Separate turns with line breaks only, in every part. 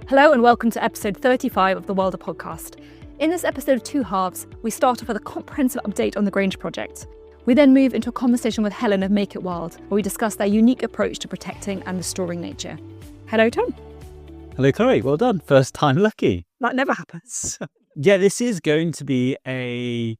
Hello and welcome to episode 35 of the Wilder podcast. In this episode of Two Halves, we start off with a comprehensive update on the Grange Project. We then move into a conversation with Helen of Make It Wild, where we discuss their unique approach to protecting and restoring nature. Hello, Tom.
Hello, Chloe. Well done. First time lucky.
That never happens.
Yeah, this is going to be a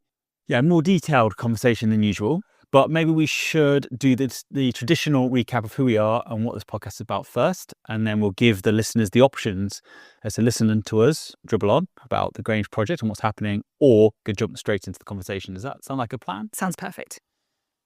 more detailed conversation than usual, but maybe we should do the traditional recap of who we are and what this podcast is about first, and then we'll give the listeners the options as to listen to us dribble on about the Grange Project and what's happening, or go jump straight into the conversation. Does that sound like a plan?
Sounds perfect.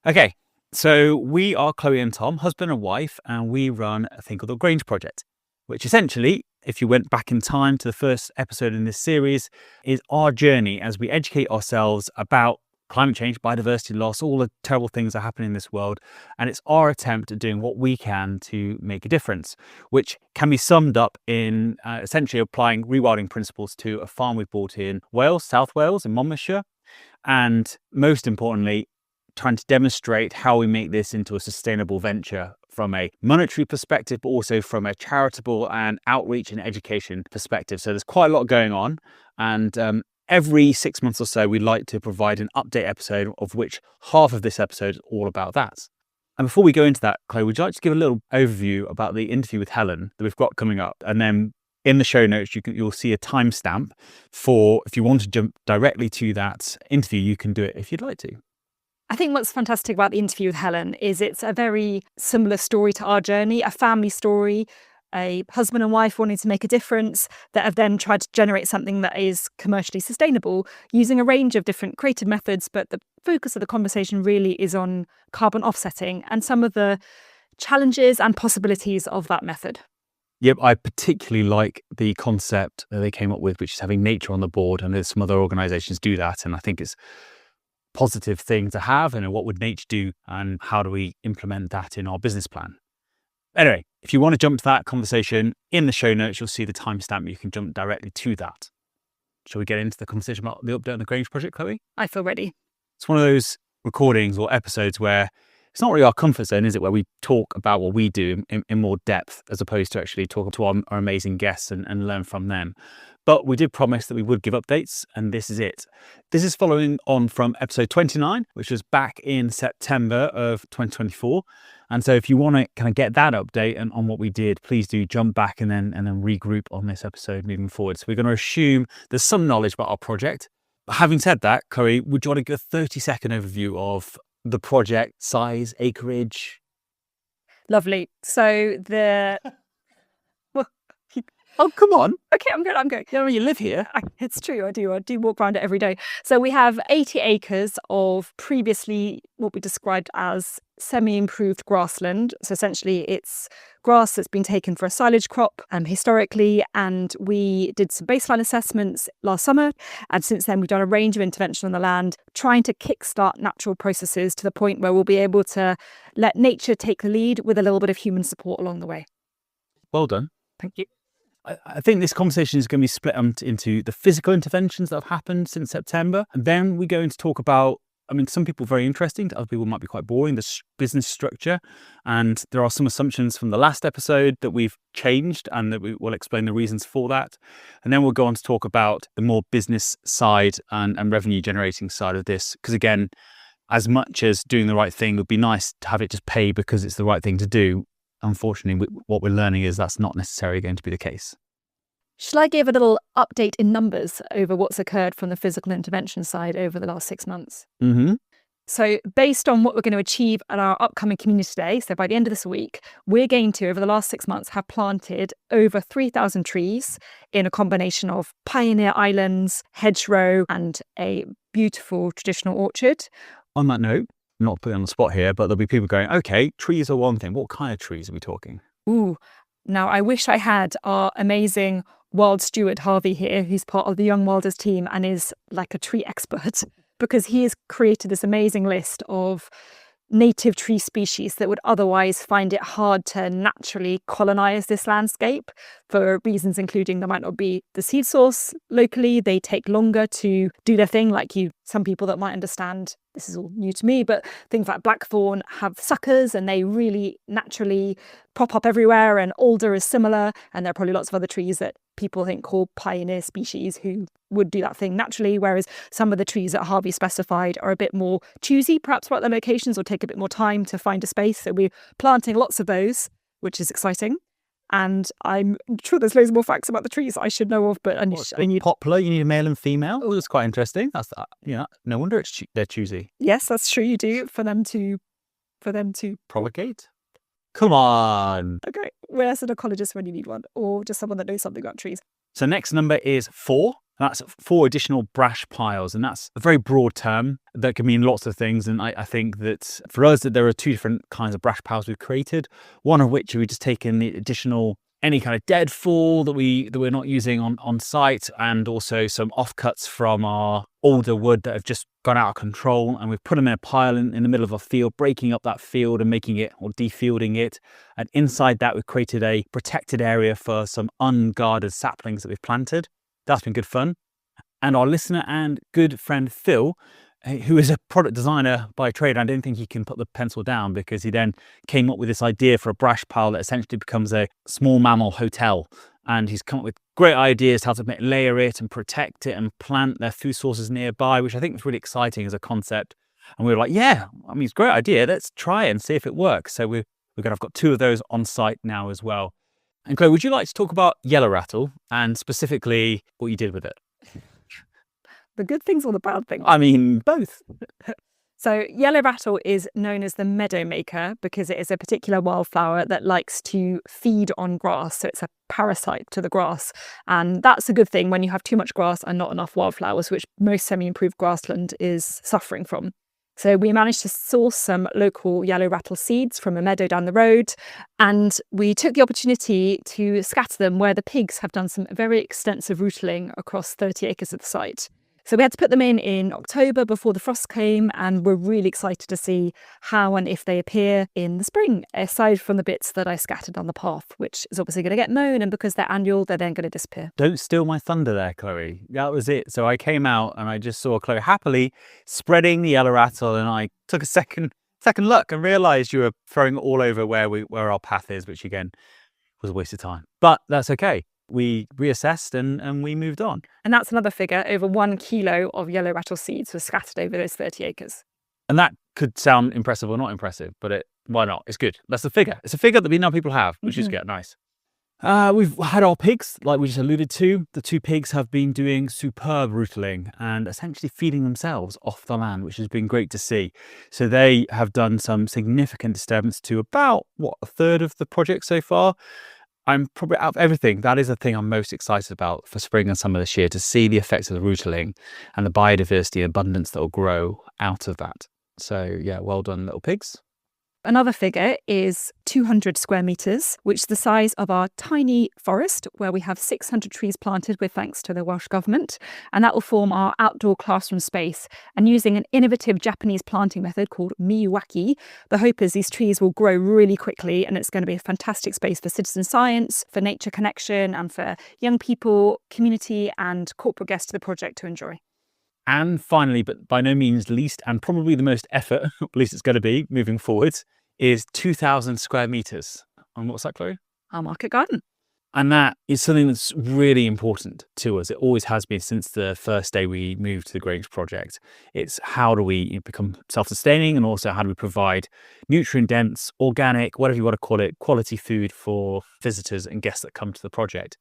Okay, so we are Chloe and Tom, husband and wife, and we run a thing called the Grange Project, which essentially, if you went back in time to the first episode in this series, is our journey as we educate ourselves about climate change, biodiversity loss, all the terrible things that are happening in this world. And it's our attempt at doing what we can to make a difference, which can be summed up in essentially applying rewilding principles to a farm we bought in Wales, South Wales, in Monmouthshire. And most importantly, trying to demonstrate how we make this into a sustainable venture from a monetary perspective, but also from a charitable and outreach and education perspective. So there's quite a lot going on. And every 6 months or so, we like to provide an update episode, of which half of this episode is all about that. And before we go into that, Chloe, would you like to give a little overview about the interview with Helen that we've got coming up? And then in the show notes, you'll see a timestamp for, if you want to jump directly to that interview, you can do it if you'd like to.
I think what's fantastic about the interview with Helen is it's a very similar story to our journey, a family story, a husband and wife wanting to make a difference that have then tried to generate something that is commercially sustainable using a range of different creative methods. But the focus of the conversation really is on carbon offsetting and some of the challenges and possibilities of that method.
Yep, I particularly like the concept that they came up with, which is having nature on the board. And there's some other organisations do that. And I think it's a positive thing to have. And what would nature do and how do we implement that in our business plan? Anyway, if you want to jump to that conversation, in the show notes, you'll see the timestamp. You can jump directly to that. Shall we get into the conversation about the update on the Grange Project, Chloe?
I feel ready.
It's one of those recordings or episodes where it's not really our comfort zone, is it? Where we talk about what we do in more depth, as opposed to actually talking to our amazing guests and learn from them. But we did promise that we would give updates, and this is it. This is following on from episode 29, which was back in September of 2024. And so if you want to kind of get that update and on what we did, please do jump back and then regroup on this episode moving forward. So we're going to assume there's some knowledge about our project. But having said that, Chloe, would you want to give a 30-second overview of the project, size, acreage?
Lovely. So
Oh, come on.
Okay, I'm good.
Yeah, you live here.
It's true, I do walk around it every day. So we have 80 acres of previously what we described as semi-improved grassland. So essentially it's grass that's been taken for a silage crop historically, and we did some baseline assessments last summer, and since then we've done a range of intervention on the land, trying to kickstart natural processes to the point where we'll be able to let nature take the lead with a little bit of human support along the way.
Well done.
Thank you.
I think this conversation is going to be split into the physical interventions that have happened since September. And then we're going to talk about, some people very interesting, to other people might be quite boring, the business structure. And there are some assumptions from the last episode that we've changed and that we will explain the reasons for that. And then we'll go on to talk about the more business side and revenue generating side of this. Because again, as much as doing the right thing would be nice to have it just pay because it's the right thing to do, unfortunately, what we're learning is that's not necessarily going to be the case.
Shall I give a little update in numbers over what's occurred from the physical intervention side over the last 6 months?
Mm-hmm.
So based on what we're going to achieve at our upcoming community day, so by the end of this week, we're going to, over the last 6 months, have planted over 3,000 trees in a combination of pioneer islands, hedgerow, and a beautiful traditional orchard.
On that note, not putting on the spot here, but there'll be people going, okay, trees are one thing. What kind of trees are we talking?
Ooh, now I wish I had our amazing wild steward Harvey here, who's part of the Young Wilders team and is like a tree expert, because he has created this amazing list of native tree species that would otherwise find it hard to naturally colonize this landscape for reasons including there might not be the seed source locally, they take longer to do their thing, like some people that might understand, this is all new to me, but things like blackthorn have suckers and they really naturally pop up everywhere, and alder is similar, and there are probably lots of other trees that people think call pioneer species who would do that thing naturally, whereas some of the trees that Harvey specified are a bit more choosy, perhaps about their locations, or take a bit more time to find a space. So we're planting lots of those, which is exciting. And I'm sure there's loads more facts about the trees I should know of, but I need
poplar. You need a male and female. Oh, that's quite interesting. That's no wonder they're choosy.
Yes, that's true. You do for them to
propagate. Come on.
Okay, where's an ecologist when you need one, or just someone that knows something about trees?
So next number is 4. That's 4 additional brash piles, and that's a very broad term that can mean lots of things. And I think that for us, that there are 2 different kinds of brash piles we've created. One of which we've just taken the additional any kind of deadfall that we're not using on site, and also some offcuts from our older wood that have just gone out of control, and we've put them in a pile in the middle of a field, breaking up that field and making it, or defielding it. And inside that, we've created a protected area for some unguarded saplings that we've planted. That's been good fun. And our listener and good friend Phil, who is a product designer by trade, I don't think he can put the pencil down, because he then came up with this idea for a brash pile that essentially becomes a small mammal hotel. And he's come up with great ideas how to layer it and protect it and plant their food sources nearby, which I think was really exciting as a concept. And we were like, yeah, I mean, it's a great idea. Let's try it and see if it works. So I've got 2 of those on site now as well. And Chloe, would you like to talk about yellow rattle and specifically what you did with it?
The good things or the bad things?
I mean, both.
So yellow rattle is known as the meadow maker because it is a particular wildflower that likes to feed on grass. So it's a parasite to the grass. And that's a good thing when you have too much grass and not enough wildflowers, which most semi-improved grassland is suffering from. So we managed to source some local yellow rattle seeds from a meadow down the road, and we took the opportunity to scatter them where the pigs have done some very extensive rootling across 30 acres of the site. So we had to put them in October before the frost came, and we're really excited to see how and if they appear in the spring, aside from the bits that I scattered on the path, which is obviously going to get mown, and because they're annual, they're then going to disappear.
Don't steal my thunder there, Chloe. That was it. So I came out and I just saw Chloe happily spreading the yellow rattle, and I took a second look and realised you were throwing it all over where our path is, which again was a waste of time. But that's okay. We reassessed and we moved on.
And that's another figure. Over 1 kilo of yellow rattle seeds were scattered over those 30 acres.
And that could sound impressive or not impressive, but why not? It's good. That's the figure. It's a figure that we know people have, which is good. Nice. We've had our pigs, like we just alluded to. The 2 pigs have been doing superb rootling and essentially feeding themselves off the land, which has been great to see. So they have done some significant disturbance to about, a third of the project so far. I'm probably, out of everything, that is the thing I'm most excited about for spring and summer this year, to see the effects of the rootling and the biodiversity abundance that will grow out of that. So yeah, well done, little pigs.
Another figure is 200 square metres, which is the size of our tiny forest, where we have 600 trees planted with thanks to the Welsh Government. And that will form our outdoor classroom space. And using an innovative Japanese planting method called miyawaki, the hope is these trees will grow really quickly, and it's going to be a fantastic space for citizen science, for nature connection, and for young people, community and corporate guests to the project to enjoy.
And finally, but by no means least, and probably the most effort, at least it's going to be moving forwards, is 2,000 square metres. And what's that, Chloe?
Our market garden.
And that is something that's really important to us. It always has been since the first day we moved to the Grange Project. It's how do we become self-sustaining, and also how do we provide nutrient-dense, organic, whatever you want to call it, quality food for visitors and guests that come to the project.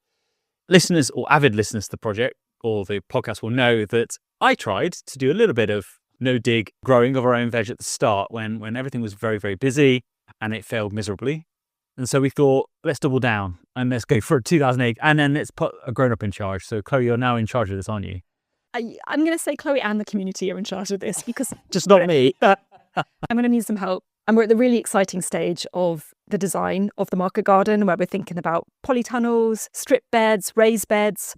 Listeners or avid listeners to the project or the podcast will know that I tried to do a little bit of no-dig growing of our own veg at the start when everything was very, very busy, and it failed miserably. And so we thought, let's double down and let's go for 2,000 eggs, and then let's put a grown-up in charge. So Chloe, you're now in charge of this, aren't you?
I'm going to say Chloe and the community are in charge of this, because
just not me.
I'm going to need some help. And we're at the really exciting stage of the design of the market garden, where we're thinking about polytunnels, strip beds, raised beds,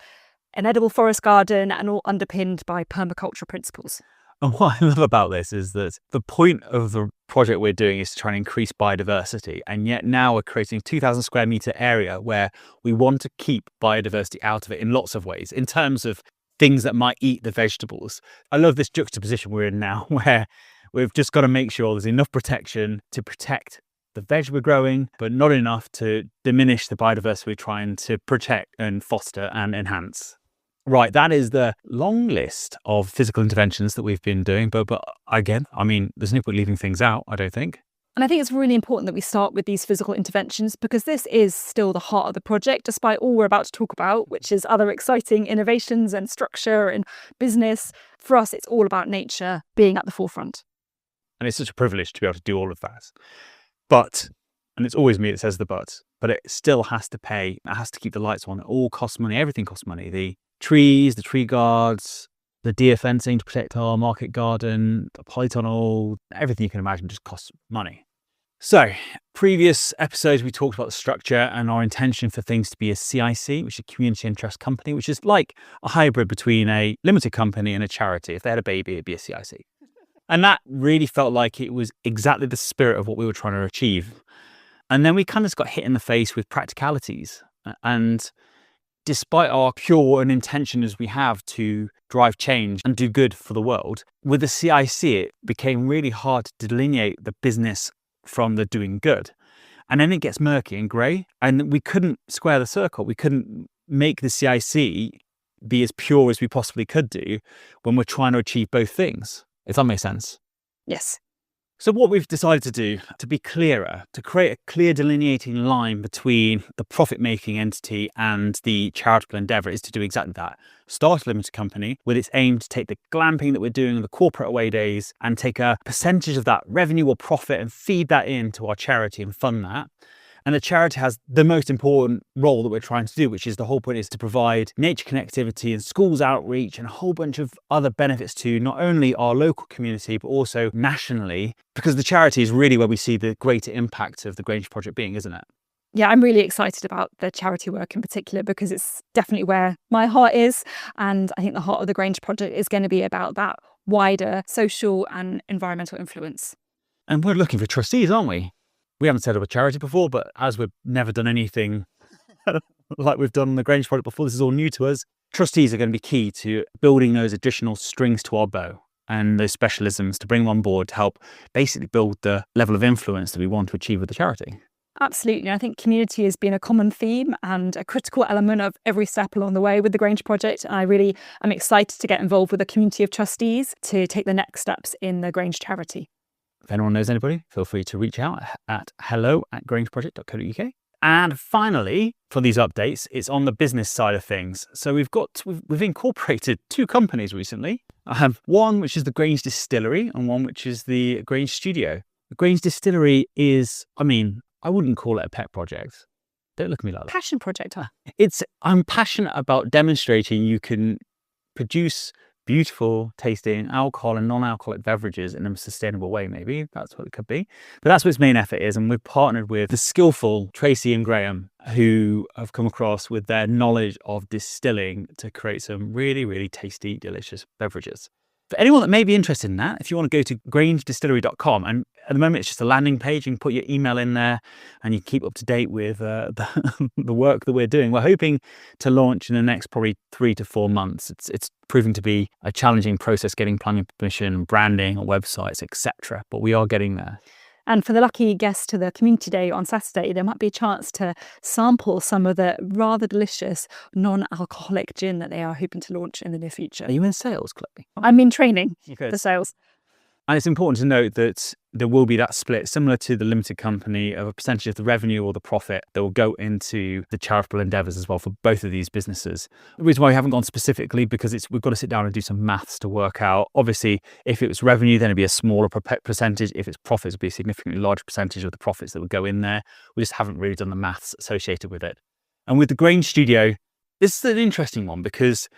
an edible forest garden, and all underpinned by permaculture principles.
And what I love about this is that the point of the project we're doing is to try and increase biodiversity. And yet now we're creating a 2,000 square metre area where we want to keep biodiversity out of it in lots of ways, in terms of things that might eat the vegetables. I love this juxtaposition we're in now, where we've just got to make sure there's enough protection to protect the veg we're growing, but not enough to diminish the biodiversity we're trying to protect and foster and enhance. Right, that is the long list of physical interventions that we've been doing. But again, I mean, there's no point leaving things out, I don't think.
And I think it's really important that we start with these physical interventions because this is still the heart of the project, despite all we're about to talk about, which is other exciting innovations and structure and business. For us, it's all about nature being at the forefront.
And it's such a privilege to be able to do all of that. But, and it's always me that says the but it still has to pay. It has to keep the lights on. It all costs money. Everything costs money. The trees, the tree guards, the deer fencing to protect our market garden, the polytunnel, everything you can imagine just costs money. So, previous episodes we talked about the structure and our intention for things to be a CIC, which is a community interest company, which is like a hybrid between a limited company and a charity. If they had a baby, it'd be a CIC. And that really felt like it was exactly the spirit of what we were trying to achieve. And then we kind of just got hit in the face with practicalities. And despite our pure and intention as we have to drive change and do good for the world, with the CIC, it became really hard to delineate the business from the doing good. And then it gets murky and grey, and we couldn't square the circle. We couldn't make the CIC be as pure as we possibly could do when we're trying to achieve both things, if that makes sense.
Yes.
So what we've decided to do, to be clearer, to create a clear delineating line between the profit-making entity and the charitable endeavour, is to do exactly that. Start a limited company with its aim to take the glamping that we're doing, the corporate away days, and take a percentage of that revenue or profit and feed that into our charity and fund that. And the charity has the most important role that we're trying to do, which is the whole point is to provide nature connectivity and schools outreach and a whole bunch of other benefits to not only our local community, but also nationally, because the charity is really where we see the greater impact of the Grange Project being, isn't it?
Yeah, I'm really excited about the charity work in particular because it's definitely where my heart is. And I think the heart of the Grange Project is going to be about that wider social and environmental influence.
And we're looking for trustees, aren't we? We haven't set up a charity before, but as we've never done anything like we've done the Grange Project before, this is all new to us. Trustees are going to be key to building those additional strings to our bow and those specialisms to bring them on board to help basically build the level of influence that we want to achieve with the charity.
Absolutely. I think community has been a common theme and a critical element of every step along the way with the Grange Project. And I really am excited to get involved with a community of trustees to take the next steps in the Grange charity.
If anyone knows anybody, feel free to reach out at hello@grangeproject.co.uk. And finally, for these updates, it's on the business side of things. So we've incorporated two companies recently. I have one which is the Grange Distillery and one which is the Grange Studio. The Grange Distillery is, I wouldn't call it a pet project. Don't look at me like that.
Passion project, huh?
I'm passionate about demonstrating you can produce beautiful tasting alcohol and non-alcoholic beverages in a sustainable way. Maybe that's what it could be, but that's what its main effort is. And we've partnered with the skillful Tracy and Graham, who have come across with their knowledge of distilling to create some really, really tasty, delicious beverages. For anyone that may be interested in that, if you want to go to grangedistillery.com, and at the moment it's just a landing page, you can put your email in there and you keep up to date with the work that we're doing. We're hoping to launch in the next probably 3 to 4 months. It's proving to be a challenging process getting planning permission, branding, websites, etc. But we are getting there.
And for the lucky guests to the community day on Saturday, there might be a chance to sample some of the rather delicious non-alcoholic gin that they are hoping to launch in the near future.
Are you in sales, Chloe?
I'm in training for sales.
And it's important to note that there will be that split, similar to the limited company, of a percentage of the revenue or the profit that will go into the charitable endeavours as well for both of these businesses. The reason why we haven't gone specifically, because we've got to sit down and do some maths to work out. Obviously, if it was revenue, then it'd be a smaller percentage. If it's profits, it'd be a significantly larger percentage of the profits that would go in there. We just haven't really done the maths associated with it. And with the Grange Studio, this is an interesting one because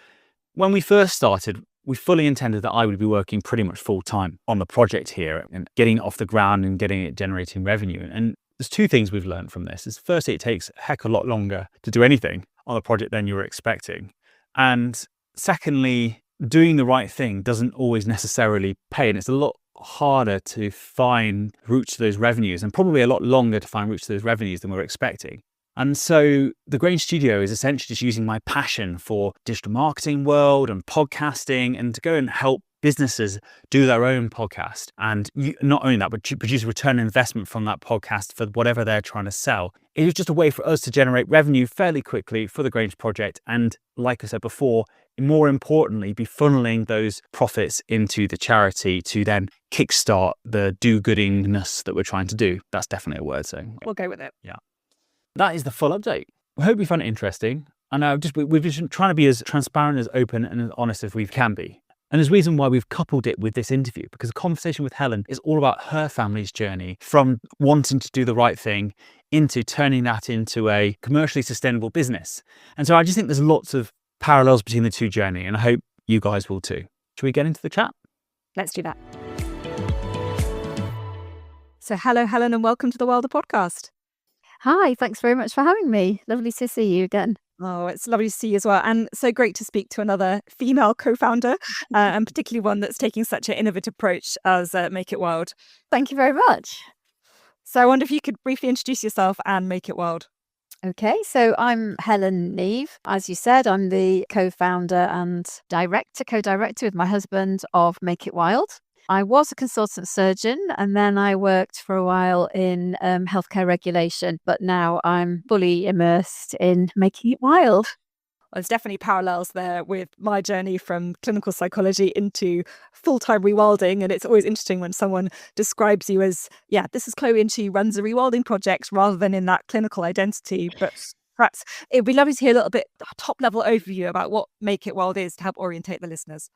when we first started, we fully intended that I would be working pretty much full time on the project here and getting it off the ground and getting it generating revenue. And there's two things we've learned from this. Is firstly, it takes a heck of a lot longer to do anything on a project than you were expecting. And secondly, doing the right thing doesn't always necessarily pay. And it's a lot harder to find routes to those revenues and probably a lot longer to find routes to those revenues than we were expecting. And so the Grange Studio is essentially just using my passion for digital marketing world and podcasting and to go and help businesses do their own podcast, and not only that, but produce a return on investment from that podcast for whatever they're trying to sell. It was just a way for us to generate revenue fairly quickly for the Grange Project. And like I said before, more importantly, be funneling those profits into the charity to then kickstart the do-goodingness that we're trying to do. That's definitely a word, so
We'll go with it.
Yeah. That is the full update. We hope you found it interesting. And we've been trying to be as transparent, as open and as honest as we can be. And there's a reason why we've coupled it with this interview, because the conversation with Helen is all about her family's journey from wanting to do the right thing into turning that into a commercially sustainable business. And so I just think there's lots of parallels between the two journey, and I hope you guys will too. Should we get into the chat?
Let's do that. So hello, Helen, and welcome to the Wilder podcast.
Hi, thanks very much for having me. Lovely to see you again.
Oh, it's lovely to see you as well. And so great to speak to another female co-founder, and particularly one that's taking such an innovative approach as Make It Wild.
Thank you very much.
So I wonder if you could briefly introduce yourself and Make It Wild.
Okay, so I'm Helen Neave. As you said, I'm the co-founder and co-director with my husband of Make It Wild. I was a consultant surgeon, and then I worked for a while in healthcare regulation, but now I'm fully immersed in making it wild.
There's definitely parallels there with my journey from clinical psychology into full-time rewilding. And it's always interesting when someone describes you as, this is Chloe and she runs a rewilding project, rather than in that clinical identity. But perhaps it'd be lovely to hear a little bit top-level overview about what Make It Wild is to help orientate the listeners.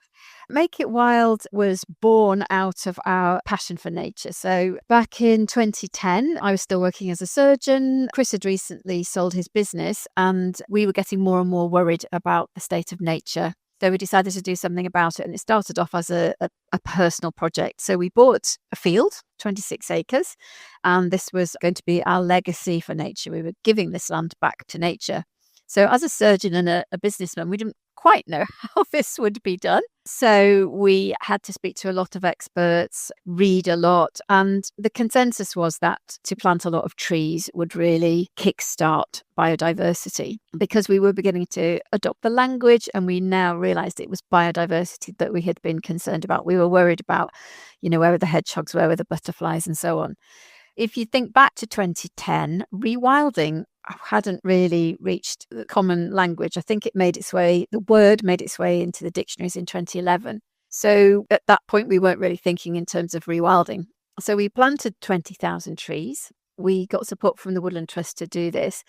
Make It Wild was born out of our passion for nature. So back in 2010, I was still working as a surgeon. Chris had recently sold his business, and we were getting more and more worried about the state of nature. So we decided to do something about it, and it started off as a personal project. So we bought a field, 26 acres, and this was going to be our legacy for nature. We were giving this land back to nature. So as a surgeon and a businessman, we didn't quite know how this would be done. So we had to speak to a lot of experts, read a lot, and the consensus was that to plant a lot of trees would really kickstart biodiversity, because we were beginning to adopt the language, and we now realised it was biodiversity that we had been concerned about. We were worried about, where were the hedgehogs, where were the butterflies, and so on. If you think back to 2010, rewilding hadn't really reached the common language. I think the word made its way into the dictionaries in 2011. So at that point, we weren't really thinking in terms of rewilding. So we planted 20,000 trees. We got support from the Woodland Trust to do this.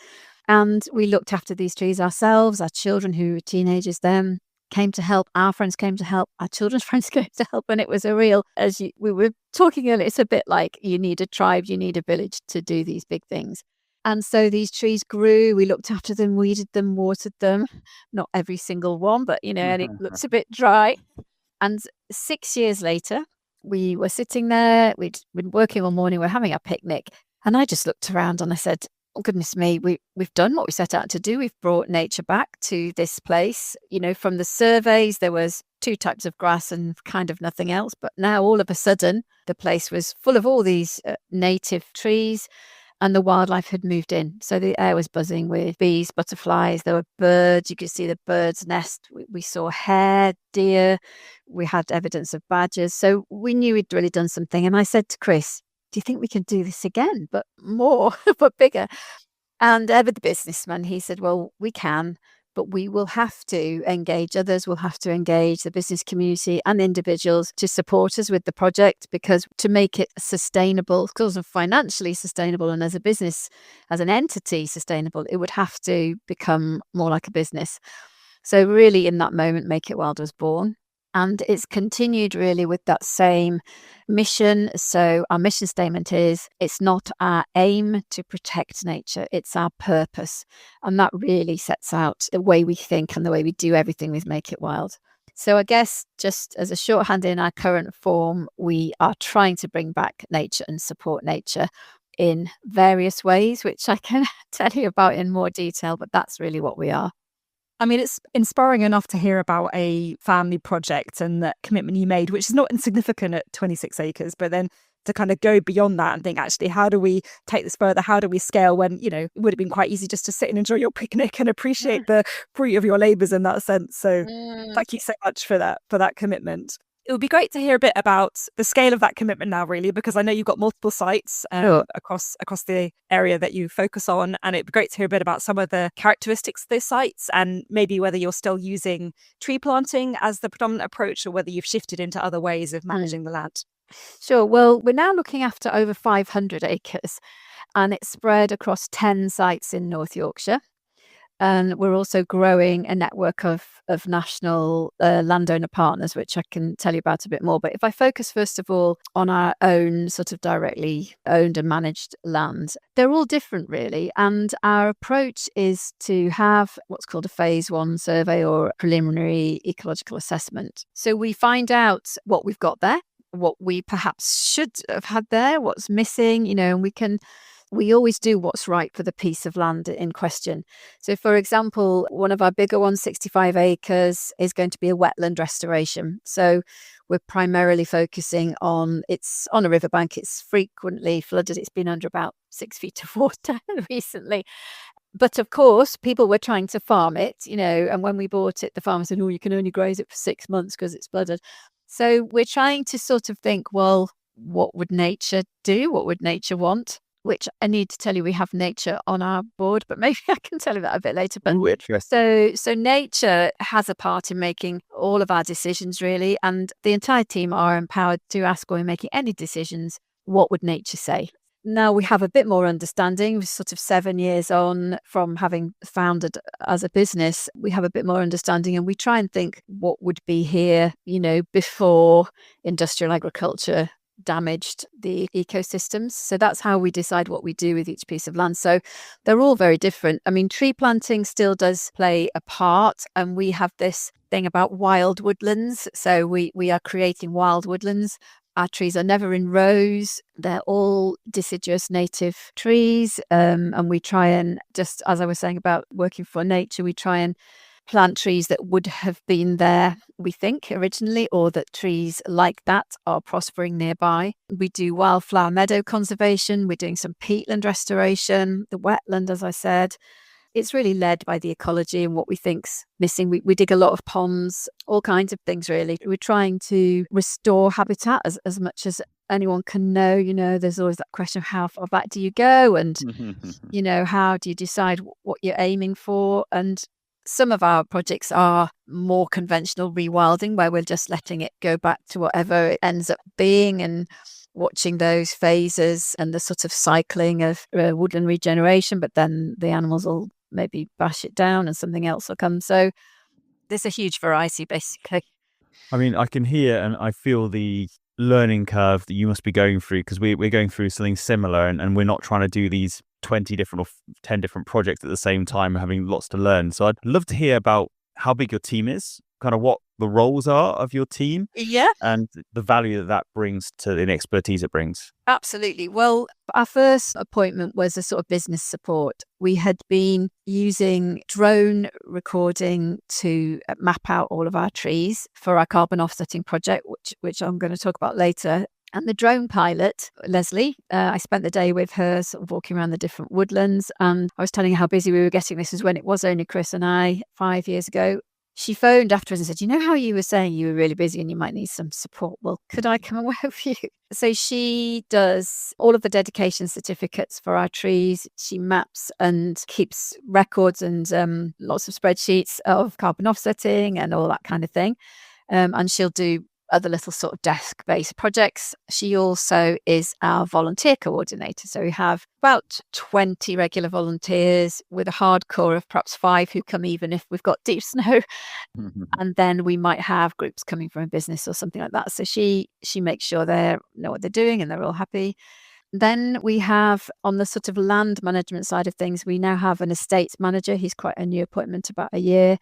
And we looked after these trees ourselves. Our children, who were teenagers then, came to help. Our friends came to help. Our children's friends came to help. And it was we were talking earlier, it's a bit like you need a tribe, you need a village to do these big things. And so these trees grew. We looked after them, weeded them, watered them. Not every single one, but, and it looks a bit dry. And 6 years later, we were sitting there. We'd been working all morning. We're having our picnic. And I just looked around and I said, oh, goodness me, we've done what we set out to do. We've brought nature back to this place. From the surveys, there was 2 types of grass and kind of nothing else. But now all of a sudden, the place was full of all these native trees. And the wildlife had moved in. So the air was buzzing with bees, butterflies. There were birds. You could see the birds' nest. We saw hare, deer. We had evidence of badgers. So we knew we'd really done something. And I said to Chris, do you think we can do this again, but more, but bigger? And ever the businessman, he said, well, we can, but we will have to engage others. We'll have to engage the business community and individuals to support us with the project, because to make it sustainable, sort of financially sustainable, and as a business, as an entity sustainable, it would have to become more like a business. So really in that moment, Make It Wild was born. And it's continued really with that same mission. So our mission statement is, it's not our aim to protect nature, it's our purpose. And that really sets out the way we think and the way we do everything with Make It Wild. So I guess just as a shorthand, in our current form, we are trying to bring back nature and support nature in various ways, which I can tell you about in more detail, but that's really what we are.
I mean, it's inspiring enough to hear about a family project and the commitment you made, which is not insignificant at 26 acres, but then to kind of go beyond that and think, actually, how do we take this further? How do we scale when, it would have been quite easy just to sit and enjoy your picnic and appreciate the fruit of your labours in that sense. So thank you so much for that commitment. It would be great to hear a bit about the scale of that commitment now, really, because I know you've got multiple sites across the area that you focus on. And it'd be great to hear a bit about some of the characteristics of those sites and maybe whether you're still using tree planting as the predominant approach or whether you've shifted into other ways of managing the land.
Sure. Well, we're now looking after over 500 acres and it's spread across 10 sites in North Yorkshire. And we're also growing a network of national landowner partners, which I can tell you about a bit more. But if I focus, first of all, on our own sort of directly owned and managed land, they're all different, really. And our approach is to have what's called a phase 1 survey or preliminary ecological assessment. So we find out what we've got there, what we perhaps should have had there, what's missing, and we always do what's right for the piece of land in question. So, for example, one of our bigger ones, 65 acres, is going to be a wetland restoration. So we're primarily focusing on, it's on a riverbank, it's frequently flooded, it's been under about 6 feet of water recently. But of course, people were trying to farm it, and when we bought it, the farmer said, you can only graze it for 6 months because it's flooded. So we're trying to sort of think, well, what would nature do? What would nature want? Which I need to tell you, we have nature on our board, but maybe I can tell you that a bit later. But so nature has a part in making all of our decisions, really, and the entire team are empowered to ask when we're making any decisions, what would nature say? Now we have a bit more understanding. We're sort of 7 years on from having founded as a business. We have a bit more understanding and we try and think what would be here, before industrial agriculture damaged the ecosystems. So that's how we decide what we do with each piece of land. So they're all very different. I mean, tree planting still does play a part, and we have this thing about wild woodlands. So we are creating wild woodlands. Our trees are never in rows. They're all deciduous native trees. And we try and, just as I was saying about working for nature, we try and plant trees that would have been there, we think, originally, or that trees like that are prospering nearby. We do wildflower meadow conservation. We're doing some peatland restoration, the wetland, as I said. It's really led by the ecology and what we think's missing. We dig a lot of ponds, all kinds of things, really. We're trying to restore habitat as much as anyone can know. There's always that question of how far back do you go? And, how do you decide what you're aiming for? And some of our projects are more conventional rewilding, where we're just letting it go back to whatever it ends up being and watching those phases and the sort of cycling of woodland regeneration, but then the animals will maybe bash it down and something else will come. So there's a huge variety, basically.
I mean, I can hear and I feel the learning curve that you must be going through, because we're going through something similar and we're not trying to do these 20 different or 10 different projects at the same time, having lots to learn. So I'd love to hear about how big your team is, kind of what the roles are of your team, and the value that brings to the expertise it brings.
Absolutely. Well, our first appointment was a sort of business support. We had been using drone recording to map out all of our trees for our carbon offsetting project, which I'm going to talk about later. And the drone pilot, Leslie, I spent the day with her sort of walking around the different woodlands, and I was telling her how busy we were getting. This was when it was only Chris and I 5 years ago. She phoned afterwards and said, how you were saying you were really busy and you might need some support? Well, could I come and work with you? So she does all of the dedication certificates for our trees. She maps and keeps records and lots of spreadsheets of carbon offsetting and all that kind of thing. And she'll do other little sort of desk-based projects. She also is our volunteer coordinator. So we have about 20 regular volunteers with a hardcore of perhaps 5 who come even if we've got deep snow. And then we might have groups coming from a business or something like that. So she makes sure they know what they're doing and they're all happy. Then we have, on the sort of land management side of things, we now have an estates manager. He's quite a new appointment, about a year,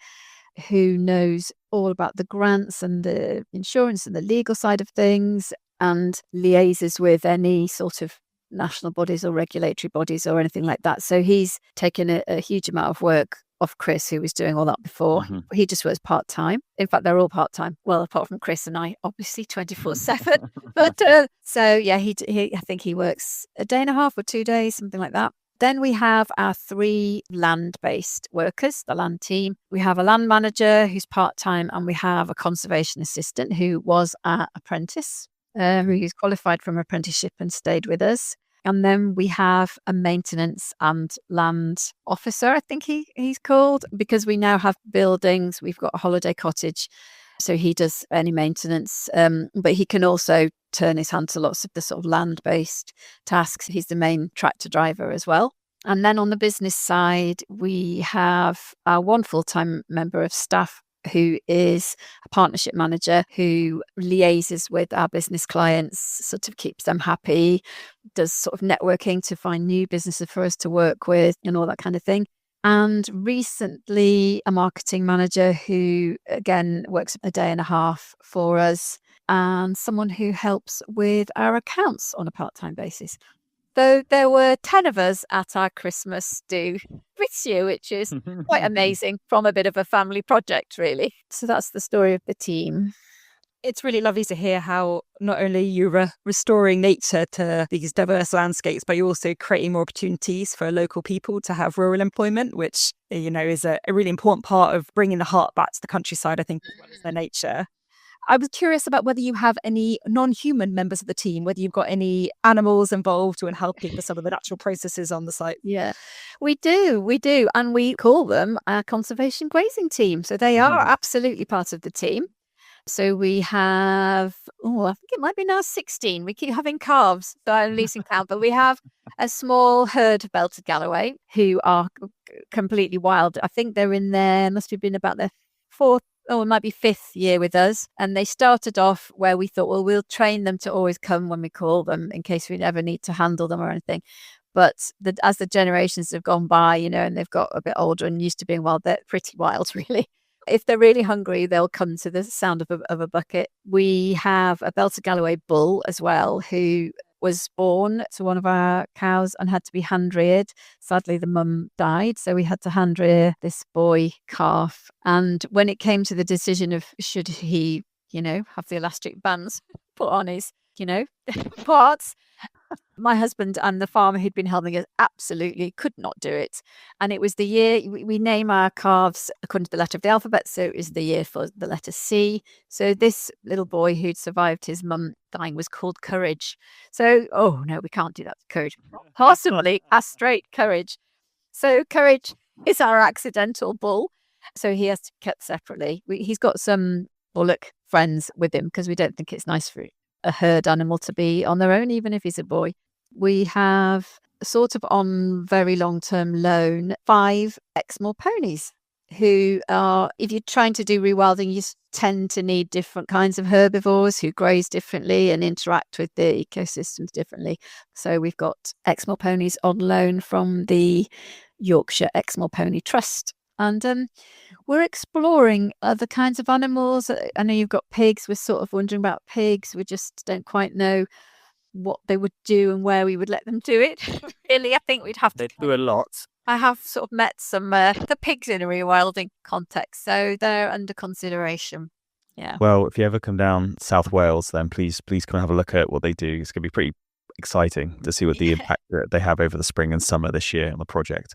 who knows all about the grants and the insurance and the legal side of things and liaises with any sort of national bodies or regulatory bodies or anything like that. So he's taken a huge amount of work off Chris, who was doing all that before. He just works part-time. In fact, they're all part-time. Well, apart from Chris and I, obviously 24/7. But so, yeah, he I think he works a day and a half or 2 days, something like that. Then we have our 3 land-based workers, the land team. We have a land manager who's part-time, and we have a conservation assistant who was our apprentice, who's qualified from apprenticeship and stayed with us. And then we have a maintenance and land officer, I think he's called, because we now have buildings. We've got a holiday cottage. So he does any maintenance, but he can also turn his hand to lots of the sort of land-based tasks. He's the main tractor driver as well. And then on the business side, we have our 1 full-time member of staff who is a partnership manager who liaises with our business clients, sort of keeps them happy, does sort of networking to find new businesses for us to work with and all that kind of thing. And recently a marketing manager who, again, works a day and a half for us, and someone who helps with our accounts on a part-time basis. So there were 10 of us at our Christmas do this year, which is quite amazing from a bit of a family project, really. So that's the story of the team.
It's really lovely to hear how not only you're restoring nature to these diverse landscapes, but you're also creating more opportunities for local people to have rural employment, which, is a really important part of bringing the heart back to the countryside, I think, as well as their nature. I was curious about whether you have any non-human members of the team, whether you've got any animals involved or in helping with some of the natural processes on the site.
Yeah, we do. And we call them our conservation grazing team. So they are absolutely part of the team. So we have, I think it might be now 16. We keep having calves, so I'm losing count. But we have a small herd of belted Galloway who are completely wild. I think they're in there, must have been about their 4th, it might be 5th year with us. And they started off where we thought, well, we'll train them to always come when we call them in case we never need to handle them or anything. But as the generations have gone by, and they've got a bit older and used to being wild, they're pretty wild, really. If they're really hungry, they'll come to the sound of a bucket. We have a belted Galloway bull as well, who was born to one of our cows and had to be hand reared. Sadly, the mum died, so we had to hand rear this boy calf. And when it came to the decision of should he, have the elastic bands put on his, parts, my husband and the farmer who'd been helping us absolutely could not do it. And it was the year we name our calves according to the letter of the alphabet. So it was the year for the letter C. So this little boy who'd survived his mum dying was called Courage. So, oh no, we can't do that to Courage. Possibly castrate Courage. So Courage is our accidental bull. So he has to be kept separately. He's got some bullock friends with him because we don't think it's nice for a herd animal to be on their own, even if he's a boy. We have sort of on very long-term loan 5 Exmoor ponies who are, if you're trying to do rewilding, you tend to need different kinds of herbivores who graze differently and interact with the ecosystems differently. So we've got Exmoor ponies on loan from the Yorkshire Exmoor Pony Trust. And we're exploring other kinds of animals. I know you've got pigs. We're sort of wondering about pigs. We just don't quite know what they would do and where we would let them do it. Really, I think we'd have to.
They do a lot.
I have sort of met some the pigs in a rewilding context, so they're under consideration. Yeah.
Well, if you ever come down South Wales, then please come and have a look at what they do. It's going to be pretty exciting to see what the impact that they have over the spring and summer this year on the project.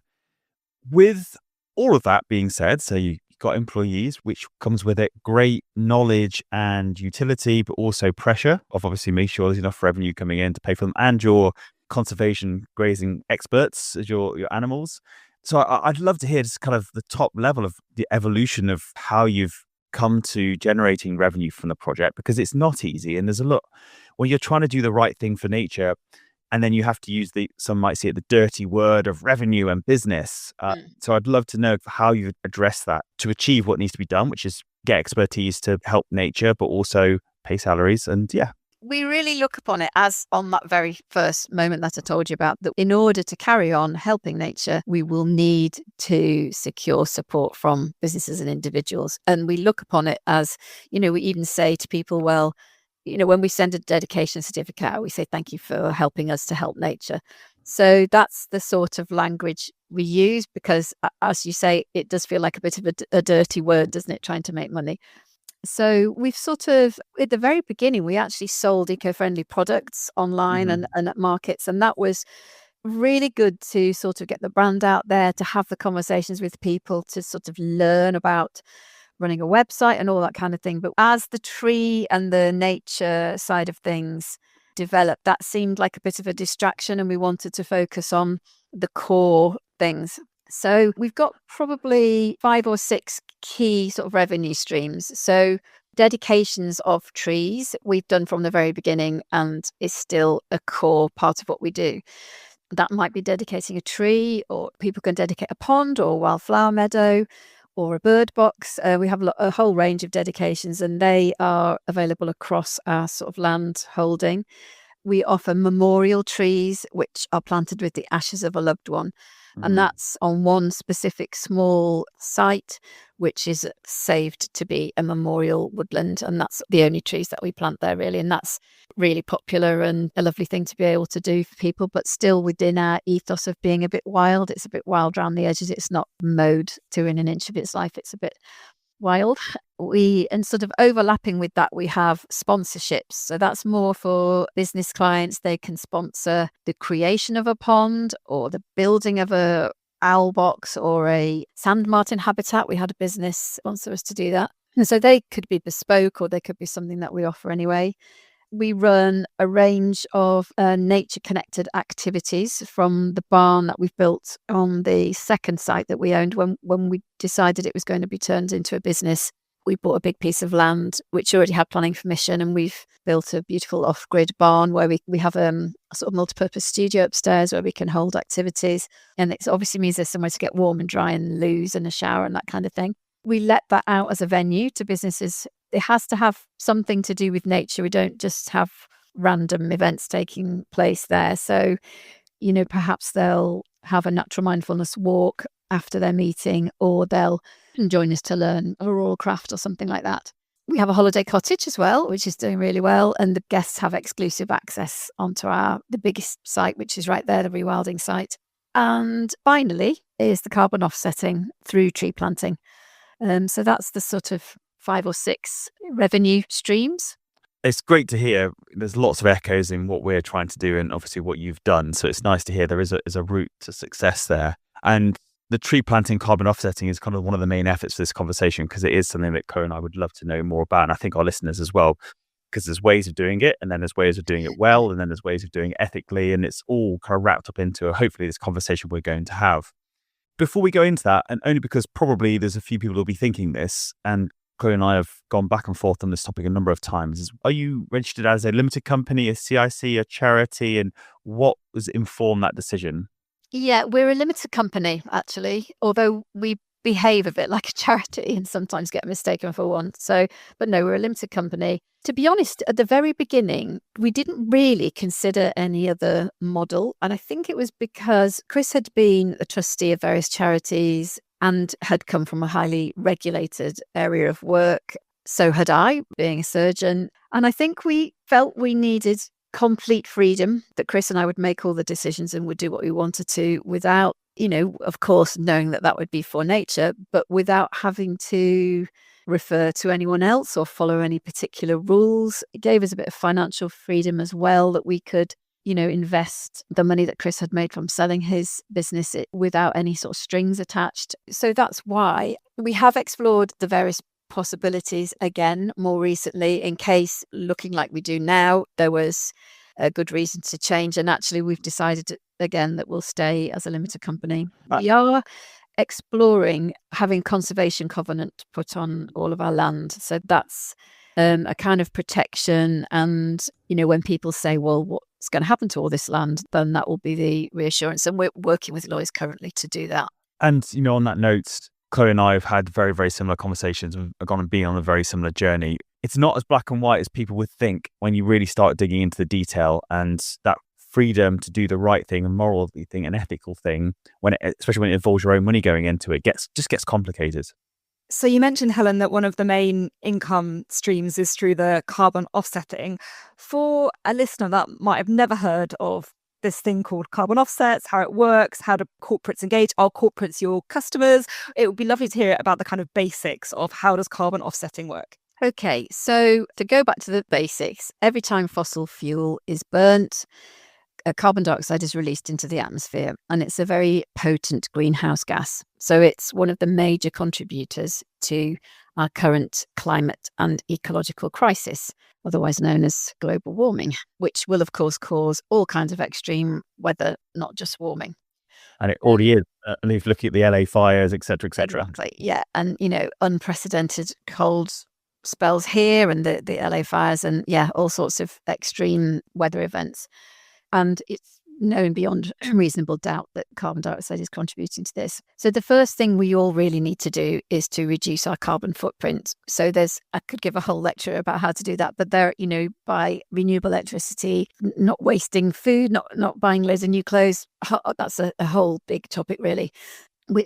With all of that being said, so you've got employees, which comes with it great knowledge and utility, but also pressure of obviously making sure there's enough revenue coming in to pay for them, and your conservation grazing experts as your animals. So I'd love to hear just kind of the top level of the evolution of how you've come to generating revenue from the project, because it's not easy. And there's a lot when you're trying to do the right thing for nature. And then you have to use some might see it, the dirty word of revenue and business. So I'd love to know how you address that to achieve what needs to be done, which is get expertise to help nature, but also pay salaries. And yeah.
We really look upon it as on that very first moment that I told you about, that in order to carry on helping nature, we will need to secure support from businesses and individuals. And we look upon it as, we even say to people, well, when we send a dedication certificate out, we say, thank you for helping us to help nature. So that's the sort of language we use because, as you say, it does feel like a bit of a dirty word, doesn't it, trying to make money. So we've sort of, at the very beginning, we actually sold eco-friendly products online and at markets. And that was really good to sort of get the brand out there, to have the conversations with people, to sort of learn about running a website and all that kind of thing. But as the tree and the nature side of things developed, that seemed like a bit of a distraction, and we wanted to focus on the core things. So we've got probably 5 or 6 key sort of revenue streams. So dedications of trees we've done from the very beginning and is still a core part of what we do. That might be dedicating a tree, or people can dedicate a pond or a wildflower meadow or a bird box. We have a whole range of dedications, and they are available across our sort of land holding. We offer memorial trees, which are planted with the ashes of a loved one. And that's on one specific small site, which is saved to be a memorial woodland. And that's the only trees that we plant there, really. And that's really popular and a lovely thing to be able to do for people, but still within our ethos of being a bit wild. It's a bit wild around the edges. It's not mowed to in an inch of its life. It's a bit wild. And sort of overlapping with that, we have sponsorships. So that's more for business clients. They can sponsor the creation of a pond or the building of a owl box or a sand martin habitat. We had a business sponsor us to do that. And so they could be bespoke, or they could be something that we offer anyway. We run a range of nature-connected activities from the barn that we've built on the second site that we owned. When we decided it was going to be turned into a business, we bought a big piece of land which already had planning permission, and we've built a beautiful off-grid barn where we have a sort of multi-purpose studio upstairs where we can hold activities. And it obviously means there's somewhere to get warm and dry and loos and a shower and that kind of thing. We let that out as a venue to businesses. It has to have something to do with nature. We don't just have random events taking place there. So, perhaps they'll have a natural mindfulness walk after their meeting, or they'll join us to learn a rural craft or something like that. We have a holiday cottage as well, which is doing really well. And the guests have exclusive access onto the biggest site, which is right there, the rewilding site. And finally is the carbon offsetting through tree planting. So that's the sort of 5 or 6 revenue streams.
It's great to hear. There's lots of echoes in what we're trying to do and obviously what you've done. So it's nice to hear there is a route to success there. And the tree planting, carbon offsetting is kind of one of the main efforts for this conversation, because it is something that Chloe and I would love to know more about. And I think our listeners as well, because there's ways of doing it, and then there's ways of doing it well, and then there's ways of doing it ethically. And it's all kind of wrapped up into hopefully this conversation we're going to have. Before we go into that, and only because probably there's a few people who'll be thinking this, and Chloe and I have gone back and forth on this topic a number of times, are you registered as a limited company, a CIC, a charity, and what was informed that decision?
Yeah, we're a limited company, actually, although we behave a bit like a charity and sometimes get mistaken for one. But no, we're a limited company. To be honest, at the very beginning, we didn't really consider any other model. And I think it was because Chris had been a trustee of various charities and had come from a highly regulated area of work. So had I, being a surgeon. And I think we felt we needed complete freedom, that Chris and I would make all the decisions and would do what we wanted to without, of course, knowing that would be for nature, but without having to refer to anyone else or follow any particular rules. It gave us a bit of financial freedom as well, that we could, invest the money that Chris had made from selling his business without any sort of strings attached. So that's why we have explored the various possibilities again more recently, in case, looking like we do now, there was a good reason to change. And actually we've decided again that we'll stay as a limited company. We are exploring having conservation covenant put on all of our land. So that's a kind of protection. And, when people say, well, what's going to happen to all this land, then that will be the reassurance. And we're working with lawyers currently to do that.
And, on that note, Chloe and I have had very, very similar conversations and have gone and been on a very similar journey. It's not as black and white as people would think when you really start digging into the detail, and that freedom to do the right thing, a moral thing, an ethical thing, especially when it involves your own money going into it, just gets complicated.
So you mentioned, Helen, that one of the main income streams is through the carbon offsetting. For a listener that might have never heard of this thing called carbon offsets, how it works, how do corporates engage? Are corporates your customers? It would be lovely to hear about the kind of basics of how does carbon offsetting work?
Okay, so to go back to the basics, every time fossil fuel is burnt, carbon dioxide is released into the atmosphere, and it's a very potent greenhouse gas. So it's one of the major contributors to our current climate and ecological crisis, otherwise known as global warming, which will, of course, cause all kinds of extreme weather, not just warming.
And it already is. And if you look at the LA fires, etc., etc.
Exactly, yeah. And, unprecedented cold spells here and the LA fires and, all sorts of extreme weather events. And it's known beyond reasonable doubt that carbon dioxide is contributing to this. So the first thing we all really need to do is to reduce our carbon footprint. So I could give a whole lecture about how to do that, but by renewable electricity, not wasting food, not buying loads of new clothes. That's a whole big topic, really.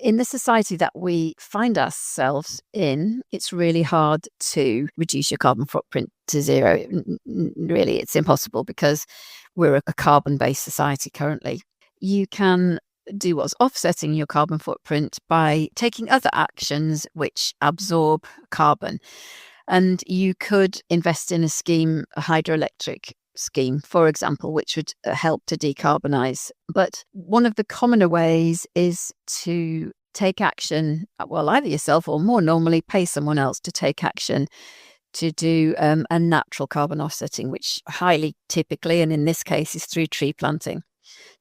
In the society that we find ourselves in, it's really hard to reduce your carbon footprint to zero. Really, it's impossible because we're a carbon-based society currently. You can do what's offsetting your carbon footprint by taking other actions which absorb carbon. And you could invest in a hydroelectric scheme, for example, which would help to decarbonise. But one of the commoner ways is to take action, either yourself or more normally pay someone else to take action to do a natural carbon offsetting, which highly typically, and in this case, is through tree planting.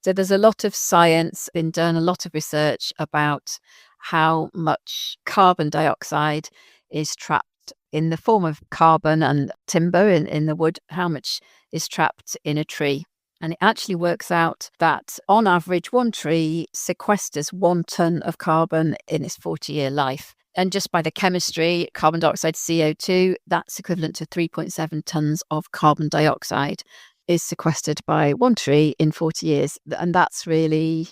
So there's a lot of science been done, a lot of research about how much carbon dioxide is trapped in the form of carbon and timber in the wood, how much is trapped in a tree. And it actually works out that on average, one tree sequesters 1 ton of carbon in its 40-year life. And just by the chemistry, carbon dioxide, CO2, that's equivalent to 3.7 tons of carbon dioxide is sequestered by one tree in 40 years. And that's really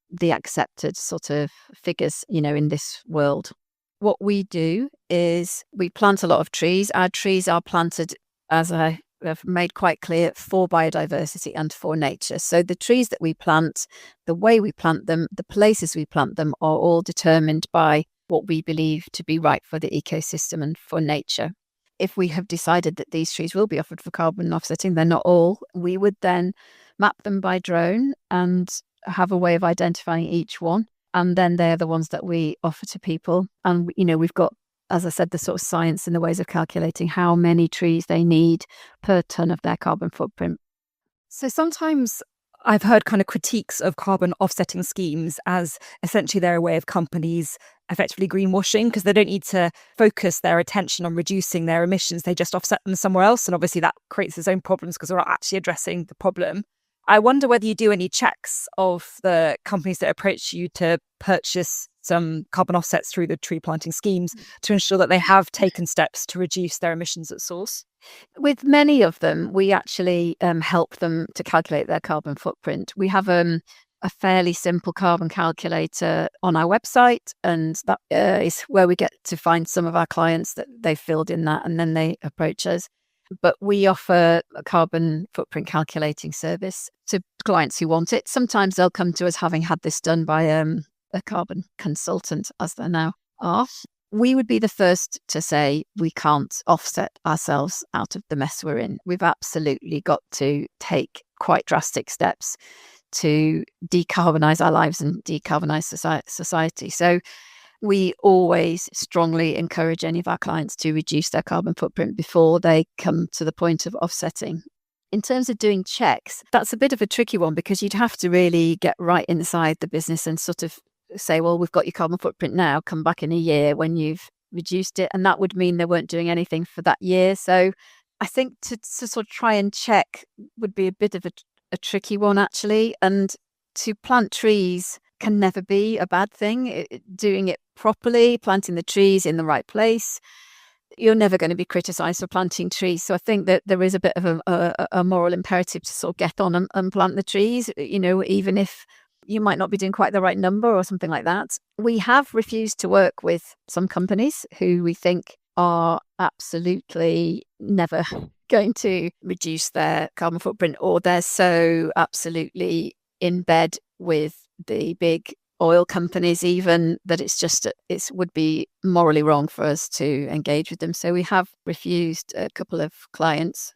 the accepted sort of figures, in this world. What we do is we plant a lot of trees. Our trees are planted, as I have made quite clear, for biodiversity and for nature. So the trees that we plant, the way we plant them, the places we plant them are all determined by what we believe to be right for the ecosystem and for nature. If we have decided that these trees will be offered for carbon offsetting, they're not all, we would then map them by drone and have a way of identifying each one. And then they're the ones that we offer to people. And, we've got, as I said, the sort of science and the ways of calculating how many trees they need per ton of their carbon footprint.
So sometimes I've heard kind of critiques of carbon offsetting schemes as essentially they're a way of companies effectively greenwashing because they don't need to focus their attention on reducing their emissions. They just offset them somewhere else. And obviously that creates its own problems because we're not actually addressing the problem. I wonder whether you do any checks of the companies that approach you to purchase some carbon offsets through the tree planting schemes to ensure that they have taken steps to reduce their emissions at source.
With many of them, we actually help them to calculate their carbon footprint. We have a fairly simple carbon calculator on our website, and that is where we get to find some of our clients that they filled in that and then they approach us. But we offer a carbon footprint calculating service to clients who want it. Sometimes they'll come to us having had this done by a carbon consultant, as they now are. We would be the first to say we can't offset ourselves out of the mess we're in. We've absolutely got to take quite drastic steps to decarbonise our lives and decarbonise society. So we always strongly encourage any of our clients to reduce their carbon footprint before they come to the point of offsetting. In terms of doing checks, that's a bit of a tricky one because you'd have to really get right inside the business and sort of say, well, we've got your carbon footprint now, come back in a year when you've reduced it. And that would mean they weren't doing anything for that year. So I think to sort of try and check would be a bit of a tricky one, actually. And to plant trees can never be a bad thing. Doing it properly, planting the trees in the right place, you're never going to be criticised for planting trees. So I think that there is a bit of a moral imperative to sort of get on and plant the trees, even if you might not be doing quite the right number or something like that. We have refused to work with some companies who we think are absolutely never going to reduce their carbon footprint, or they're so absolutely in bed with the big oil companies even that it would be morally wrong for us to engage with them. So we have refused a couple of clients.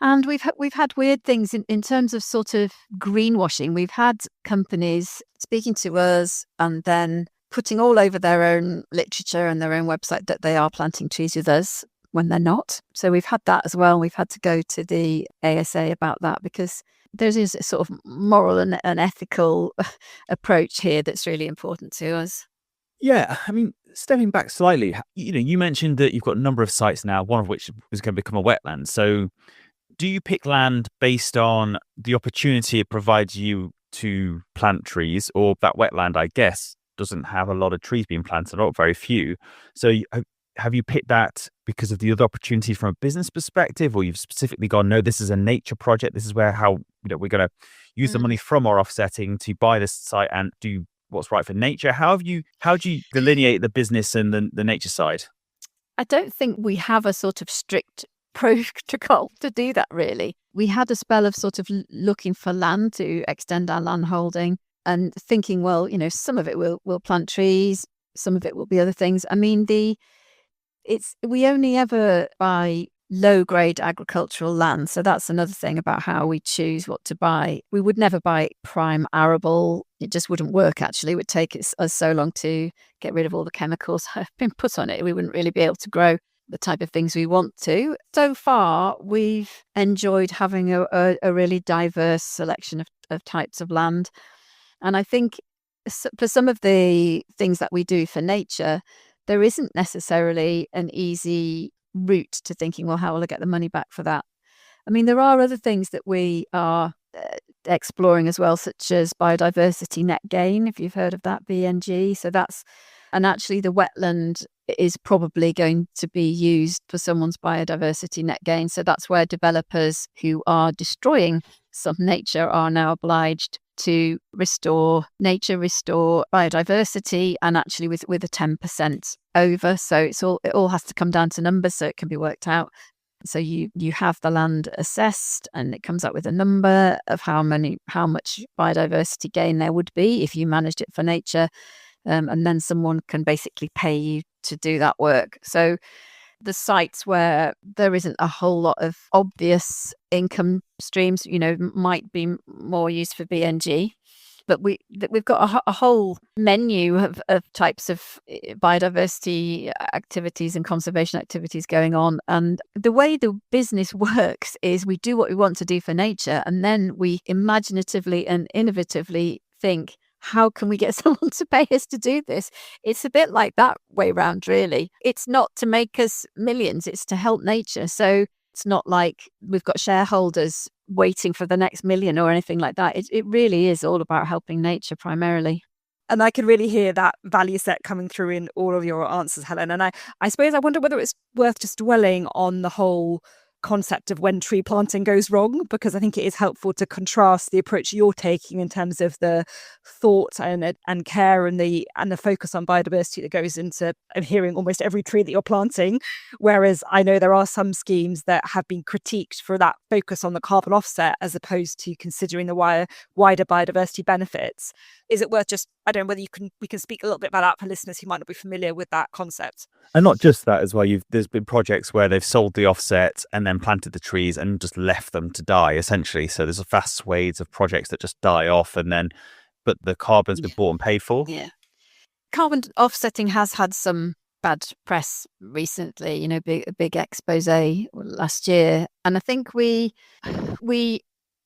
And we've had weird things in terms of sort of greenwashing. We've had companies speaking to us and then putting all over their own literature and their own website that they are planting trees with us when they're not. So we've had that as well. We've had to go to the ASA about that because there is a sort of moral and ethical approach here that's really important to us.
Yeah, I mean, stepping back slightly, you mentioned that you've got a number of sites now, one of which is going to become a wetland. So do you pick land based on the opportunity it provides you to plant trees, or that wetland, I guess, doesn't have a lot of trees being planted, or very few? So have you picked that because of the other opportunities from a business perspective, or you've specifically gone, no, this is a nature project. This is where we're going to use the money from our offsetting to buy this site and do what's right for nature. How do you delineate the business and the nature side?
I don't think we have a sort of strict protocol to do that, really. We had a spell of sort of looking for land to extend our land holding and thinking, well, some of it we'll plant trees, some of it will be other things. I mean, we only ever buy low grade agricultural land. So that's another thing about how we choose what to buy. We would never buy prime arable. It just wouldn't work, actually. It would take us so long to get rid of all the chemicals that have been put on it. We wouldn't really be able to grow the type of things we want to. So far, we've enjoyed having a really diverse selection of types of land. And I think for some of the things that we do for nature, there isn't necessarily an easy route to thinking, well, how will I get the money back for that? I mean, there are other things that we are exploring as well, such as biodiversity net gain, if you've heard of that, BNG. And actually the wetland is probably going to be used for someone's biodiversity net gain. So that's where developers who are destroying some nature are now obliged to restore nature, restore biodiversity, and actually with a 10% over. So it all has to come down to numbers so it can be worked out. So you have the land assessed and it comes up with a number of how much biodiversity gain there would be if you managed it for nature. And then someone can basically pay you to do that work. So the sites where there isn't a whole lot of obvious income streams, might be more used for BNG. But we've got a whole menu of types of biodiversity activities and conservation activities going on. And the way the business works is we do what we want to do for nature, and then we imaginatively and innovatively think, how can we get someone to pay us to do this? It's a bit like that way round, really. It's not to make us millions, it's to help nature. So it's not like we've got shareholders waiting for the next million or anything like that. It really is all about helping nature primarily.
And I can really hear that value set coming through in all of your answers, Helen. And I suppose I wonder whether it's worth just dwelling on the whole concept of when tree planting goes wrong, because I think it is helpful to contrast the approach you're taking in terms of the thought and care and the focus on biodiversity that goes into adhering almost every tree that you're planting. Whereas I know there are some schemes that have been critiqued for that focus on the carbon offset as opposed to considering the wider biodiversity benefits. Is it worth just, I don't know whether we can speak a little bit about that for listeners who might not be familiar with that concept.
And not just that as well, there's been projects where they've sold the offset and then planted the trees and just left them to die, essentially. So there's a vast swathes of projects that just die off but the carbon's been bought and paid for.
Yeah. Carbon offsetting has had some bad press recently, big expose last year. And I think we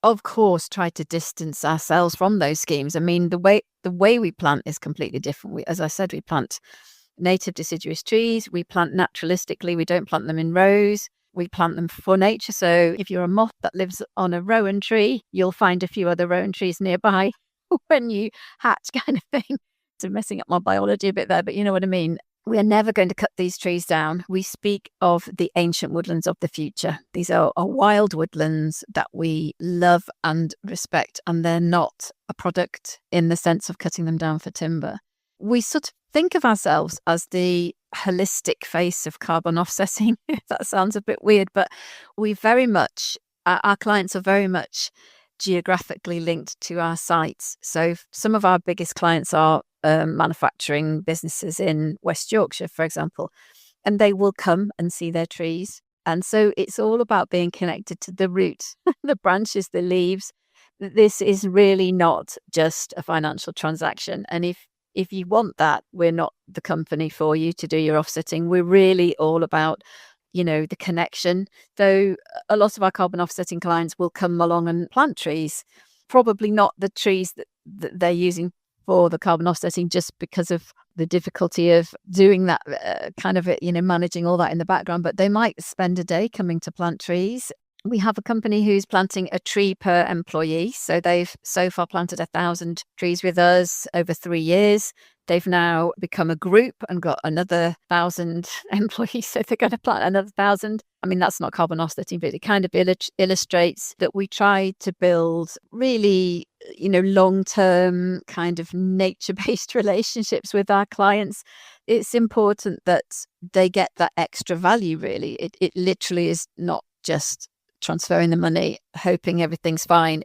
of course try to distance ourselves from those schemes. I mean, the way we plant is completely different. As I said, we plant native deciduous trees. We plant naturalistically. We don't plant them in rows. We plant them for nature. So if you're a moth that lives on a rowan tree, you'll find a few other rowan trees nearby when you hatch, kind of thing. So messing up my biology a bit there, but you know what I mean. We are never going to cut these trees down. We speak of the ancient woodlands of the future. These are wild woodlands that we love and respect, and they're not a product in the sense of cutting them down for timber. We sort of think of ourselves as the holistic face of carbon offsetting. That sounds a bit weird, but our clients are very much geographically linked to our sites. So some of our biggest clients are manufacturing businesses in West Yorkshire, for example, and they will come and see their trees And so it's all about being connected to the root, the branches, the leaves. This is really not just a financial transaction. And if you want that, we're not the company for you to do your offsetting. We're really all about, the connection. Though a lot of our carbon offsetting clients will come along and plant trees, probably not the trees that they're using for the carbon offsetting, just because of the difficulty of doing that managing all that in the background. But they might spend a day coming to plant trees. We have a company who's planting a tree per employee. So they've so far planted 1,000 trees with us over 3 years. They've now become a group and got another 1,000 employees. So they're going to plant another 1,000. I mean, that's not carbon offsetting, but it kind of illustrates that we try to build really, long-term kind of nature-based relationships with our clients. It's important that they get that extra value, really. It literally is not just transferring the money, hoping everything's fine.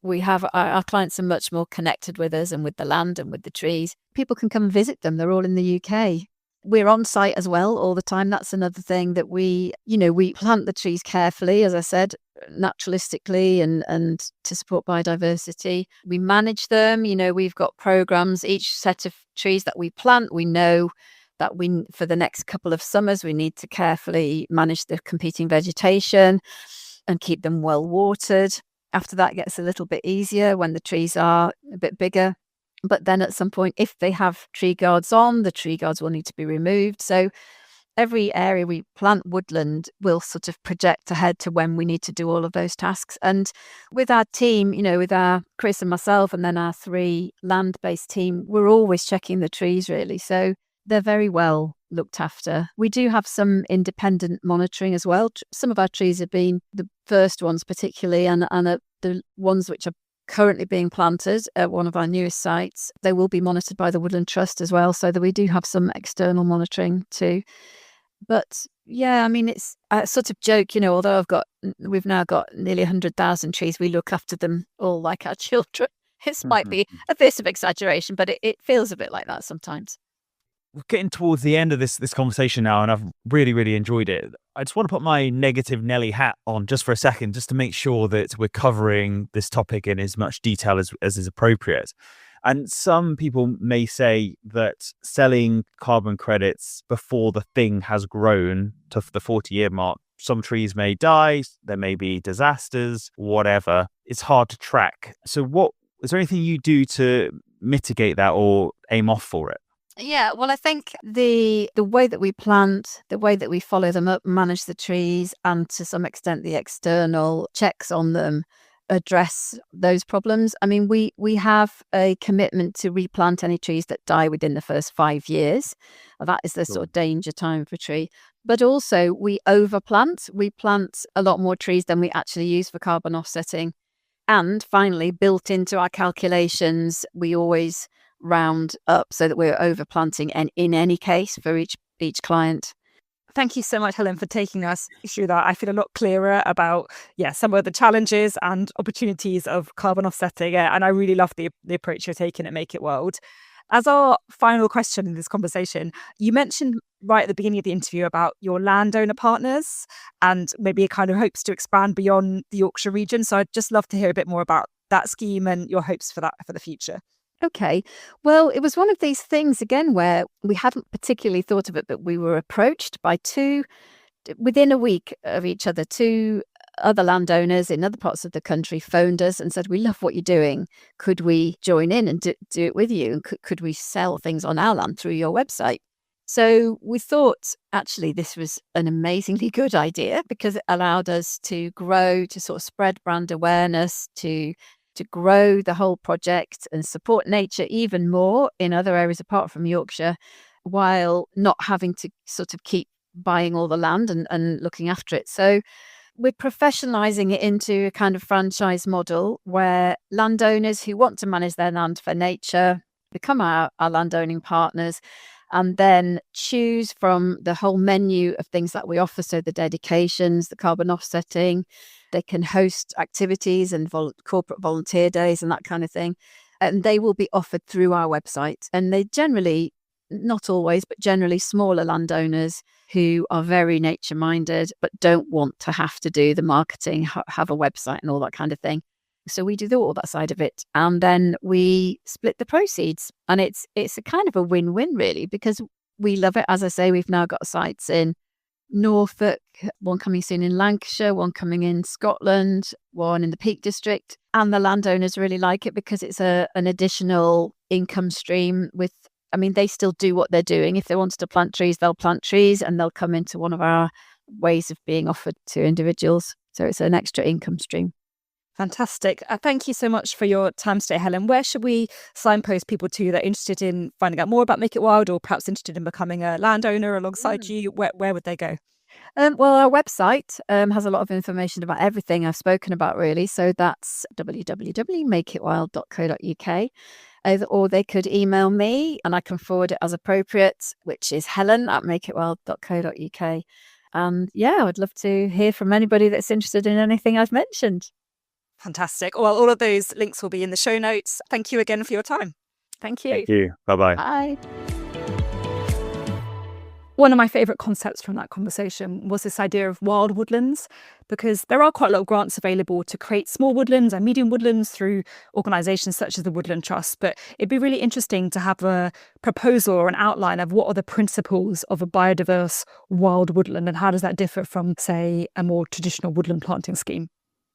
We have our clients are much more connected with us and with the land and with the trees. People can come and visit them. They're all in the UK. We're on site as well all the time. That's another thing that we plant the trees carefully, as I said, naturalistically and to support biodiversity. We manage them. We've got programs. Each set of trees that we plant, we know that for the next couple of summers, we need to carefully manage the competing vegetation and keep them well watered. After that, it gets a little bit easier when the trees are a bit bigger. But then at some point, if they have tree guards on, the tree guards will need to be removed. So every area we plant woodland will sort of project ahead to when we need to do all of those tasks. And with our team, with our Chris and myself, and then our 3 land-based team, we're always checking the trees, really. So they're very well looked after. We do have some independent monitoring as well. Some of our trees have been the first ones particularly, and the ones which are currently being planted at one of our newest sites. They will be monitored by the Woodland Trust as well, so that we do have some external monitoring too. But yeah, I mean, it's a sort of joke, although we've now got nearly 100,000 trees, we look after them all like our children. This might be a bit of exaggeration, but it feels a bit like that sometimes.
We're getting towards the end of this conversation now, and I've really, really enjoyed it. I just want to put my negative Nelly hat on just for a second, just to make sure that we're covering this topic in as much detail as is appropriate. And some people may say that selling carbon credits before the thing has grown to the 40-year mark, some trees may die, there may be disasters, whatever. It's hard to track. So is there anything you do to mitigate that or aim off for it?
Yeah, well, I think the way that we plant, the way that we follow them up, manage the trees, and to some extent the external checks on them address those problems. I mean, we have a commitment to replant any trees that die within the first 5 years. That is the sort of danger time for a tree. But also we overplant. We plant a lot more trees than we actually use for carbon offsetting. And finally, built into our calculations, we always round up so that we're overplanting, and in any case for each client.
Thank you so much, Helen, for taking us through that. I feel a lot clearer about some of the challenges and opportunities of carbon offsetting, and I really love the approach you're taking at Make It World. As our final question in this conversation, you mentioned right at the beginning of the interview about your landowner partners and maybe it kind of hopes to expand beyond the Yorkshire region. So I'd just love to hear a bit more about that scheme and your hopes for that for the future.
Okay. Well, it was one of these things, again, where we hadn't particularly thought of it, but we were approached by within a week of each other, 2 other landowners in other parts of the country phoned us and said, "We love what you're doing. Could we join in and do it with you? And could we sell things on our land through your website?" So we thought, actually, this was an amazingly good idea because it allowed us to grow, to sort of spread brand awareness, to grow the whole project and support nature even more in other areas apart from Yorkshire, while not having to sort of keep buying all the land and looking after it. So we're professionalizing it into a kind of franchise model where landowners who want to manage their land for nature become our landowning partners, and then choose from the whole menu of things that we offer. So the dedications, the carbon offsetting, they can host activities and corporate volunteer days and that kind of thing. And they will be offered through our website. And they generally not always, but generally smaller landowners who are very nature minded, but don't want to have to do the marketing, have a website and all that kind of thing. So we do all that side of it. And then we split the proceeds. And it's a kind of a win-win, really, because we love it. As I say, we've now got sites in Norfolk, one coming soon in Lancashire, one coming in Scotland, one in the Peak District. And the landowners really like it because it's an additional income stream they still do what they're doing. If they wanted to plant trees, they'll plant trees and they'll come into one of our ways of being offered to individuals. So it's an extra income stream.
Fantastic. Thank you so much for your time today, Helen. Where should we signpost people to that are interested in finding out more about Make It Wild, or perhaps interested in becoming a landowner alongside you? Where would they go?
Well, our website has a lot of information about everything I've spoken about, really. So that's www.makeitwild.co.uk. Or they could email me and I can forward it as appropriate, which is helen@makeitwild.co.uk. And I would love to hear from anybody that's interested in anything I've mentioned.
Fantastic. Well, all of those links will be in the show notes. Thank you again for your time.
Thank you.
Thank you. Bye-bye.
Bye.
One of my favourite concepts from that conversation was this idea of wild woodlands, because there are quite a lot of grants available to create small woodlands and medium woodlands through organisations such as the Woodland Trust. But it'd be really interesting to have a proposal or an outline of what are the principles of a biodiverse wild woodland and how does that differ from, say, a more traditional woodland planting scheme.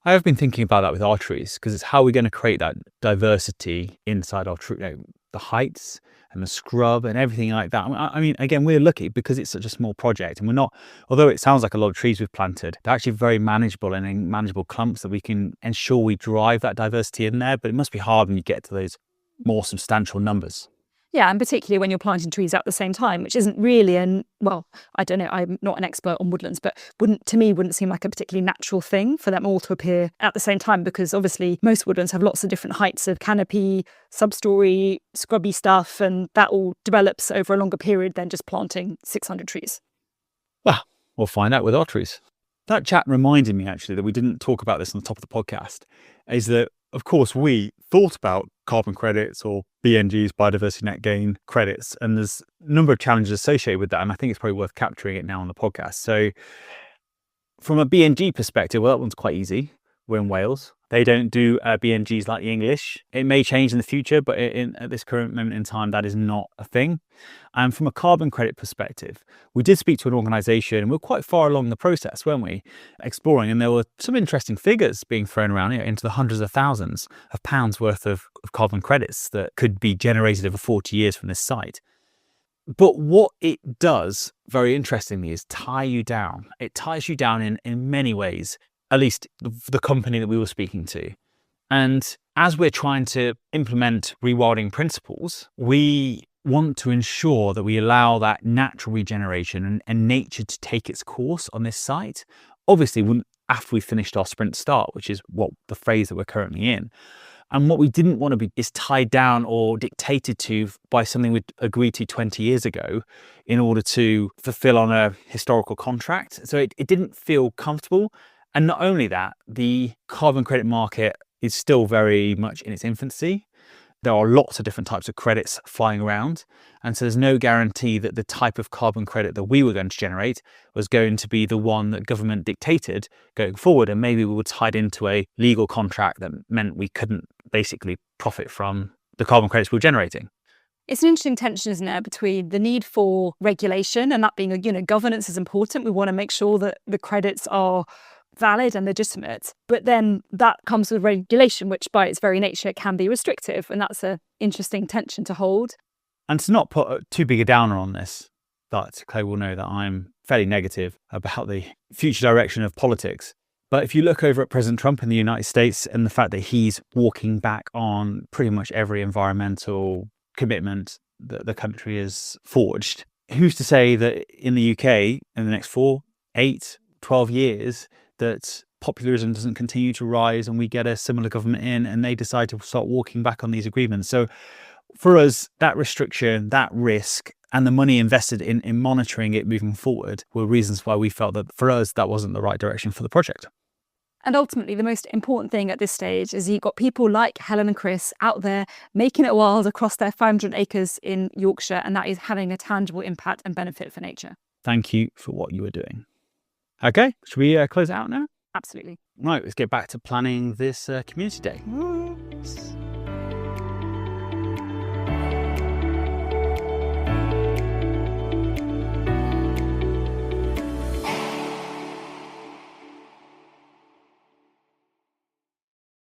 I have been thinking about that with our trees, because it's how we're going to create that diversity inside our tree, the heights and the scrub and everything like that. I mean, again, we're lucky because it's such a small project and we're not, although it sounds like a lot of trees we've planted, they're actually very manageable and in manageable clumps that we can ensure we drive that diversity in there. But it must be hard when you get to those more substantial numbers.
Yeah, and particularly when you're planting trees at the same time, which isn't really I don't know, I'm not an expert on woodlands, but wouldn't seem like a particularly natural thing for them all to appear at the same time, because obviously most woodlands have lots of different heights of canopy, substory, scrubby stuff, and that all develops over a longer period than just planting 600 trees.
Well, we'll find out with our trees. That chat reminded me actually that we didn't talk about this on the top of the podcast, is that of course we thought about carbon credits or BNGs, biodiversity net gain credits, and there's a number of challenges associated with that, and I think it's probably worth capturing it now on the podcast. So from a BNG perspective, well, that one's quite easy. We're in Wales. They don't do BNGs like the English. It may change in the future, but at this current moment in time, that is not a thing. And from a carbon credit perspective, we did speak to an organisation, and we're quite far along the process, weren't we? Exploring, and there were some interesting figures being thrown around into the hundreds of thousands of pounds worth of carbon credits that could be generated over 40 years from this site. But what it does, very interestingly, is tie you down. It ties you down in many ways, at least the company that we were speaking to. And as we're trying to implement rewilding principles, we want to ensure that we allow that natural regeneration and nature to take its course on this site. Obviously, after we finished our sprint start, which is what the phase that we're currently in. And what we didn't want to be is tied down or dictated to by something we'd agreed to 20 years ago in order to fulfill on a historical contract. So it didn't feel comfortable. And not only that, the carbon credit market is still very much in its infancy. There are lots of different types of credits flying around. And so there's no guarantee that the type of carbon credit that we were going to generate was going to be the one that government dictated going forward. And maybe we were tied into a legal contract that meant we couldn't basically profit from the carbon credits we were generating.
It's an interesting tension, isn't it, between the need for regulation and that being, governance is important. We want to make sure that the credits are valid and legitimate, but then that comes with regulation, which by its very nature can be restrictive, and that's an interesting tension to hold.
And to not put too big a downer on this, that Chloe will know that I'm fairly negative about the future direction of politics. But if you look over at President Trump in the United States and the fact that he's walking back on pretty much every environmental commitment that the country has forged, who's to say that in the UK in the next 4, 8, 12 years that populism doesn't continue to rise and we get a similar government in and they decide to start walking back on these agreements. So for us, that restriction, that risk and the money invested in monitoring it moving forward were reasons why we felt that for us, that wasn't the right direction for the project.
And ultimately, the most important thing at this stage is you've got people like Helen and Chris out there making it wild across their 500 acres in Yorkshire, and that is having a tangible impact and benefit for nature.
Thank you for what you were doing. Okay, should we close it out now?
Absolutely.
Right, let's get back to planning this community day.